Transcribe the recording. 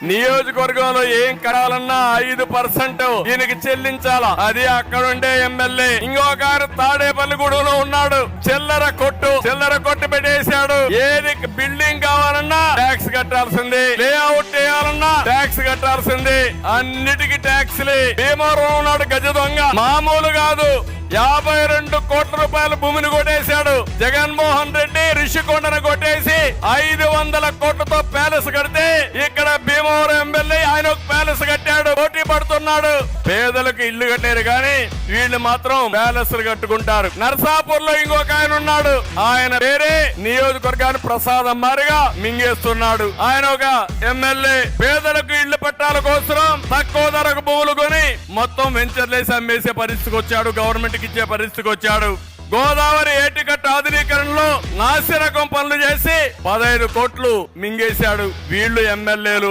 నియోజకవర్గంలో ఏం కడాలన్నా 5% దీనికి చెల్లించాలా. అది అక్కడుండే ఎమ్మెల్యే. ఇంకొక ఆయన తాడేపల్లిగూడెంలో ఉన్నాడు. చిల్లర కొట్టు పెట్టేశాడు. ఏది బిల్డింగ్ కావాలన్నా ట్యాక్స్ కట్టాల్సింది, లేఅవుట్ చేయాలన్నా ట్యాక్స్ కట్టాల్సింది, అన్నిటికీ ట్యాక్స్లే. భీమవరం ఉన్నాడు గజ దొంగ, మామూలు కాదు. 52 కోట్ల రూపాయల భూమిని కొట్టేశాడు. జగన్మోహన్ రెడ్డి రిషికొండను కొట్టేసి 500 కోట్లతో ప్యాలెస్ కడితే ఇక్కడ భీమవరం ఎమ్మెల్యే ఆయన ఒక ప్యాలెస్ కట్టాడు. పోటీ పడుతున్నాడు. పేదలకు ఇల్లు కట్టారు కానీ వీళ్ళు మాత్రం ప్యాలెస్లు కట్టుకుంటారు. నర్సాపూర్ లో ఇంకొక ఆయన ఉన్నాడు. ఆయన వేరే నియోజకవర్గాన్ని ప్రసాదం మారిగా మింగేస్తున్నాడు. ఆయన ఒక ఎమ్మెల్యే. పేదలకు ఇళ్లు పట్టాల కోసం తక్కువ ధరకు భూములు కొని మొత్తం వెంచర్లేసి అమ్మేసే పరిస్థితికి వచ్చాడు. గవర్నమెంట్ ఇచ్చే పరిస్థితికి వచ్చాడు. గోదావరి ఏటికట్టు ఆధునీకరణలో నాసిరకం పనులు చేసి 15 కోట్లు మింగేశాడు. వీళ్ళు ఎమ్మెల్యేలు.